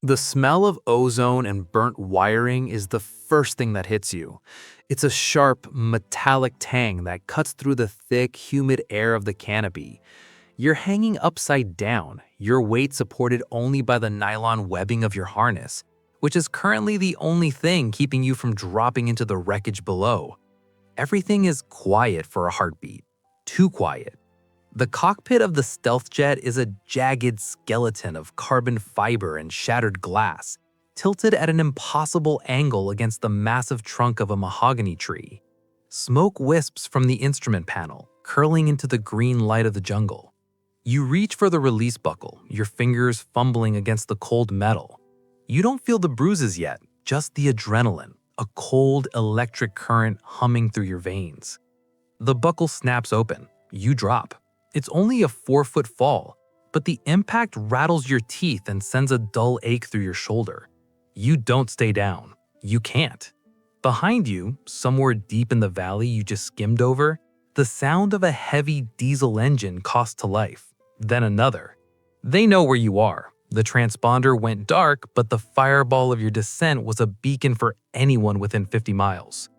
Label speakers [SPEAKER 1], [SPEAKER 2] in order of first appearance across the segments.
[SPEAKER 1] The smell of ozone and burnt wiring is the first thing that hits you. It's a sharp, metallic tang that cuts through the thick, humid air of the canopy. You're hanging upside down, your weight supported only by the nylon webbing of your harness, which is currently the only thing keeping you from dropping into the wreckage below. Everything is quiet for a heartbeat. Too quiet. The cockpit of the stealth jet is a jagged skeleton of carbon fiber and shattered glass, tilted at an impossible angle against the massive trunk of a mahogany tree. Smoke wisps from the instrument panel, curling into the green light of the jungle. You reach for the release buckle, your fingers fumbling against the cold metal. You don't feel the bruises yet, just the adrenaline, a cold electric current humming through your veins. The buckle snaps open. You drop. It's only a 4-foot fall, but the impact rattles your teeth and sends a dull ache through your shoulder. You don't stay down. You can't. Behind you, somewhere deep in the valley you just skimmed over, the sound of a heavy diesel engine costs to life. Then another. They know where you are. The transponder went dark, but the fireball of your descent was a beacon for anyone within 50 miles.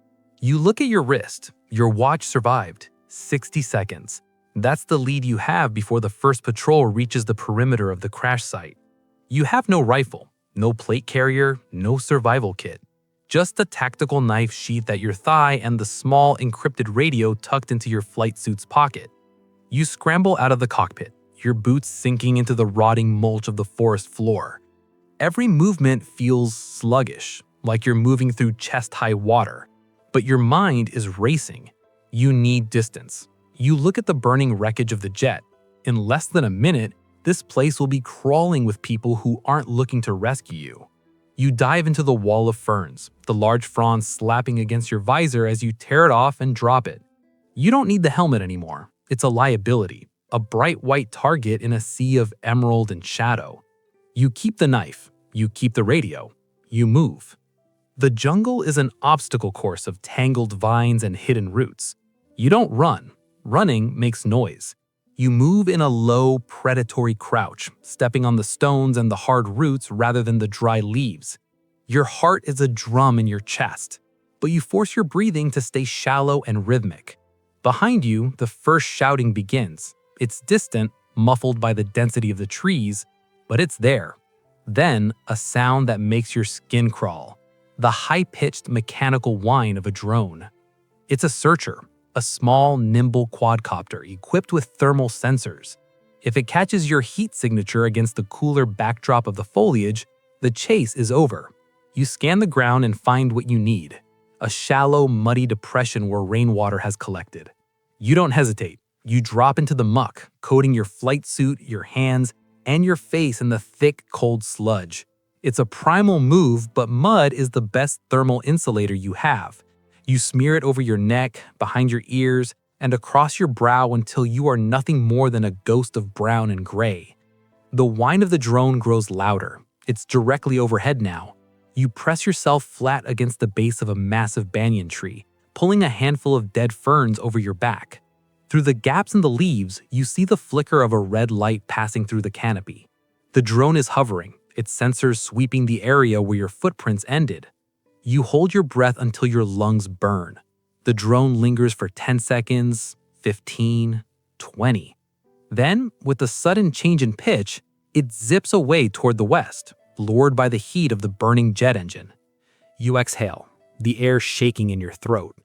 [SPEAKER 1] You look at your wrist. Your watch survived. 60 seconds. That's the lead you have before the first patrol reaches the perimeter of the crash site. You have no rifle, no plate carrier, no survival kit. Just a tactical knife sheath at your thigh and the small encrypted radio tucked into your flight suit's pocket. You scramble out of the cockpit, your boots sinking into the rotting mulch of the forest floor. Every movement feels sluggish, like you're moving through chest-high water. But your mind is racing. You need distance. You look at the burning wreckage of the jet. In less than a minute, this place will be crawling with people who aren't looking to rescue you. You dive into the wall of ferns, the large fronds slapping against your visor as you tear it off and drop it. You don't need the helmet anymore. It's a liability, a bright white target in a sea of emerald and shadow. You keep the knife. You keep the radio. You move. The jungle is an obstacle course of tangled vines and hidden roots. You don't run. Running makes noise. You move in a low, predatory crouch, stepping on the stones and the hard roots rather than the dry leaves. Your heart is a drum in your chest, but you force your breathing to stay shallow and rhythmic. Behind you, the first shouting begins. It's distant, muffled by the density of the trees, but it's there. Then, a sound that makes your skin crawl. The high-pitched mechanical whine of a drone. It's a searcher. A small, nimble quadcopter equipped with thermal sensors. If it catches your heat signature against the cooler backdrop of the foliage, the chase is over. You scan the ground and find what you need. A shallow, muddy depression where rainwater has collected. You don't hesitate. You drop into the muck, coating your flight suit, your hands, and your face in the thick, cold sludge. It's a primal move, but mud is the best thermal insulator you have. You smear it over your neck, behind your ears, and across your brow until you are nothing more than a ghost of brown and gray. The whine of the drone grows louder. It's directly overhead now. You press yourself flat against the base of a massive banyan tree, pulling a handful of dead ferns over your back. Through the gaps in the leaves, you see the flicker of a red light passing through the canopy. The drone is hovering, its sensors sweeping the area where your footprints ended. You hold your breath until your lungs burn. The drone lingers for 10 seconds, 15, 20. Then, with a sudden change in pitch, it zips away toward the west, lured by the heat of the burning jet engine. You exhale, the air shaking in your throat.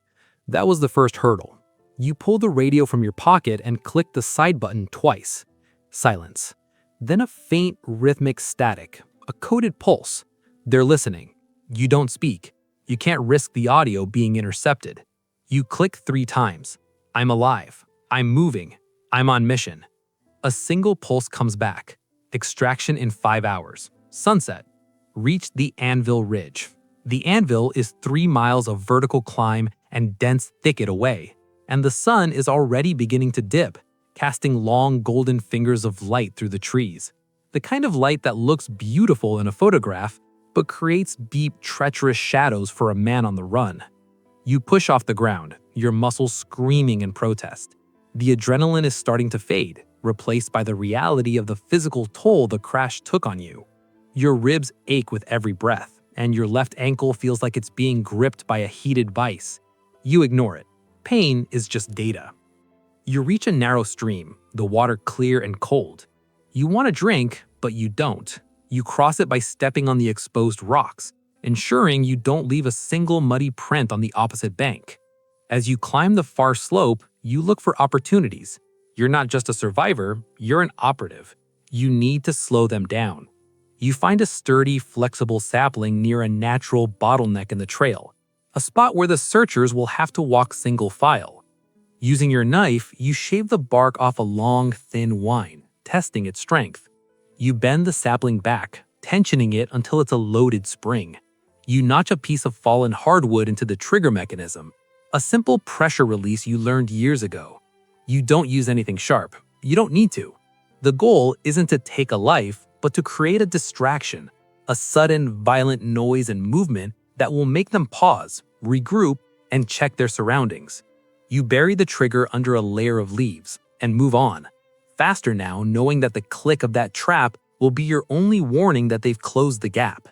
[SPEAKER 1] That was the first hurdle. You pull the radio from your pocket and click the side button twice. Silence. Then a faint, rhythmic static, a coded pulse. They're listening. You don't speak. You can't risk the audio being intercepted. You click 3 times. I'm alive. I'm moving. I'm on mission. A single pulse comes back. Extraction in 5 hours. Sunset. Reach the Anvil Ridge. The Anvil is 3 miles of vertical climb and dense thicket away, and the sun is already beginning to dip, casting long golden fingers of light through the trees. The kind of light that looks beautiful in a photograph, but creates deep, treacherous shadows for a man on the run. You push off the ground, your muscles screaming in protest. The adrenaline is starting to fade, replaced by the reality of the physical toll the crash took on you. Your ribs ache with every breath, and your left ankle feels like it's being gripped by a heated vice. You ignore it. Pain is just data. You reach a narrow stream, the water clear and cold. You want to drink, but you don't. You cross it by stepping on the exposed rocks, ensuring you don't leave a single muddy print on the opposite bank. As you climb the far slope, you look for opportunities. You're not just a survivor, you're an operative. You need to slow them down. You find a sturdy, flexible sapling near a natural bottleneck in the trail, a spot where the searchers will have to walk single file. Using your knife, you shave the bark off a long, thin whine, testing its strength. You bend the sapling back, tensioning it until it's a loaded spring. You notch a piece of fallen hardwood into the trigger mechanism, a simple pressure release you learned years ago. You don't use anything sharp. You don't need to. The goal isn't to take a life, but to create a distraction, a sudden, violent noise and movement that will make them pause, regroup, and check their surroundings. You bury the trigger under a layer of leaves and move on, faster now, knowing that the click of that trap will be your only warning that they've closed the gap.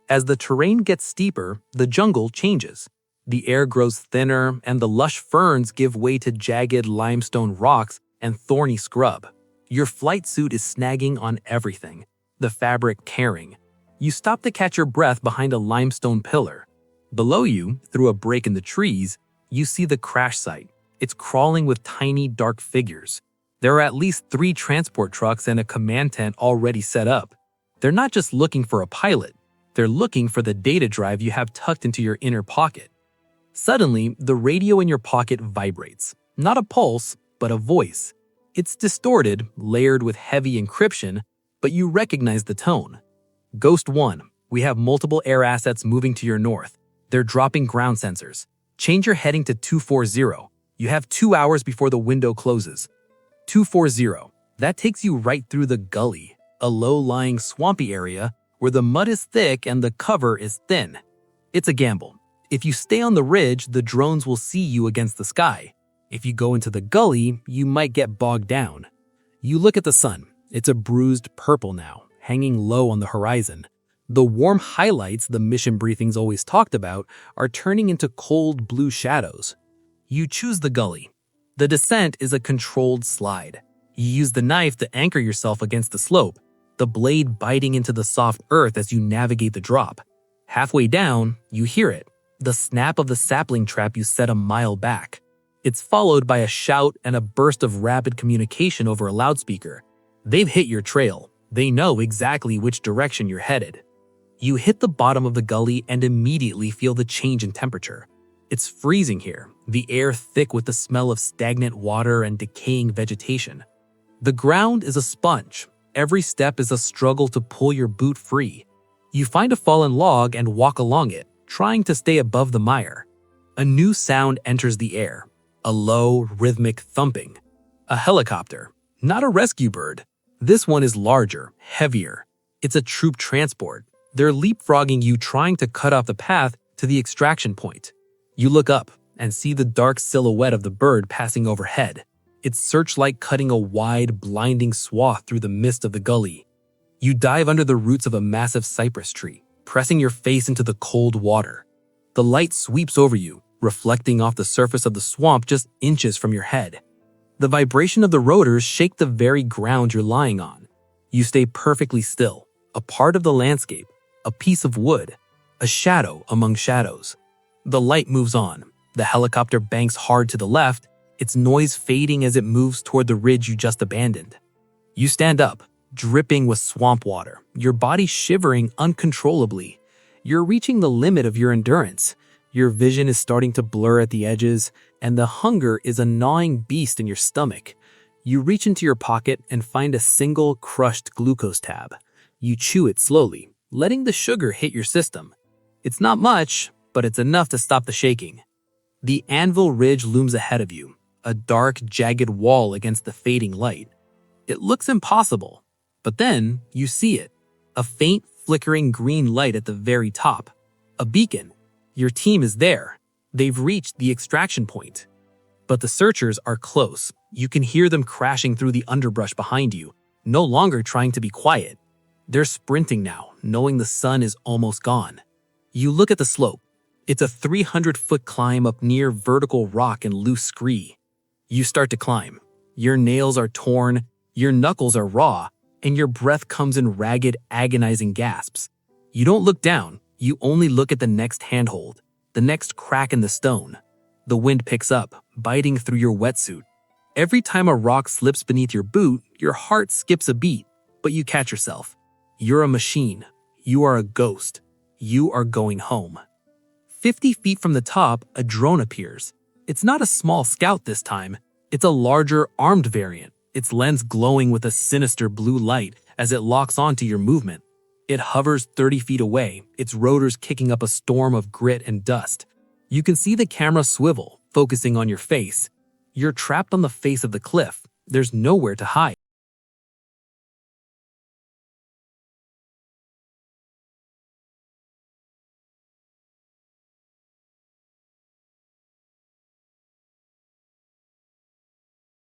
[SPEAKER 1] As the terrain gets steeper, the jungle changes. The air grows thinner, and the lush ferns give way to jagged limestone rocks and thorny scrub. Your flight suit is snagging on everything, the fabric tearing. You stop to catch your breath behind a limestone pillar. Below you, through a break in the trees, you see the crash site. It's crawling with tiny, dark figures. There are at least 3 transport trucks and a command tent already set up. They're not just looking for a pilot. They're looking for the data drive you have tucked into your inner pocket. Suddenly, the radio in your pocket vibrates. Not a pulse, but a voice. It's distorted, layered with heavy encryption, but you recognize the tone. Ghost 1, we have multiple air assets moving to your north. They're dropping ground sensors. Change your heading to 240. You have 2 hours before the window closes. 240. That takes you right through the gully, a low-lying swampy area where the mud is thick and the cover is thin. It's a gamble. If you stay on the ridge, the drones will see you against the sky. If you go into the gully, you might get bogged down. You look at the sun. It's a bruised purple now, hanging low on the horizon. The warm highlights the mission briefings always talked about are turning into cold blue shadows. You choose the gully. The descent is a controlled slide. You use the knife to anchor yourself against the slope, the blade biting into the soft earth as you navigate the drop. Halfway down, you hear it, the snap of the sapling trap you set a mile back. It's followed by a shout and a burst of rapid communication over a loudspeaker. They've hit your trail. They know exactly which direction you're headed. You hit the bottom of the gully and immediately feel the change in temperature. It's freezing here, the air thick with the smell of stagnant water and decaying vegetation. The ground is a sponge. Every step is a struggle to pull your boot free. You find a fallen log and walk along it, trying to stay above the mire. A new sound enters the air. A low, rhythmic thumping. A helicopter. Not a rescue bird. This one is larger, heavier. It's a troop transport. They're leapfrogging you, trying to cut off the path to the extraction point. You look up and see the dark silhouette of the bird passing overhead. Its searchlight cutting a wide, blinding swath through the mist of the gully. You dive under the roots of a massive cypress tree, pressing your face into the cold water. The light sweeps over you, reflecting off the surface of the swamp just inches from your head. The vibration of the rotors shake the very ground you're lying on. You stay perfectly still, a part of the landscape, a piece of wood, a shadow among shadows. The light moves on. The helicopter banks hard to the left, its noise fading as it moves toward the ridge you just abandoned. You stand up, dripping with swamp water, your body shivering uncontrollably. You're reaching the limit of your endurance. Your vision is starting to blur at the edges, and the hunger is a gnawing beast in your stomach. You reach into your pocket and find a single crushed glucose tab. You chew it slowly, letting the sugar hit your system. It's not much, but it's enough to stop the shaking. The Anvil Ridge looms ahead of you, a dark, jagged wall against the fading light. It looks impossible, but then you see it. A faint, flickering green light at the very top. A beacon. Your team is there. They've reached the extraction point. But the searchers are close. You can hear them crashing through the underbrush behind you, no longer trying to be quiet. They're sprinting now,
[SPEAKER 2] knowing the sun is almost gone. You look at the slope. It's a 300-foot climb up near vertical rock and loose scree. You start to climb. Your nails are torn, your knuckles are raw, and your breath comes in ragged, agonizing gasps. You don't look down, you only look at the next handhold, the next crack in the stone. The wind picks up, biting through your wetsuit. Every time a rock slips beneath your boot, your heart skips a beat, but you catch yourself. You're a machine. You are a ghost. You are going home. 50 feet from the top, a drone appears. It's not a small scout this time. It's a larger, armed variant, its lens glowing with a sinister blue light as it locks onto your movement. It hovers 30 feet away, its rotors kicking up a storm of grit and dust. You can see the camera swivel, focusing on your face. You're trapped on the face of the cliff. There's nowhere to hide.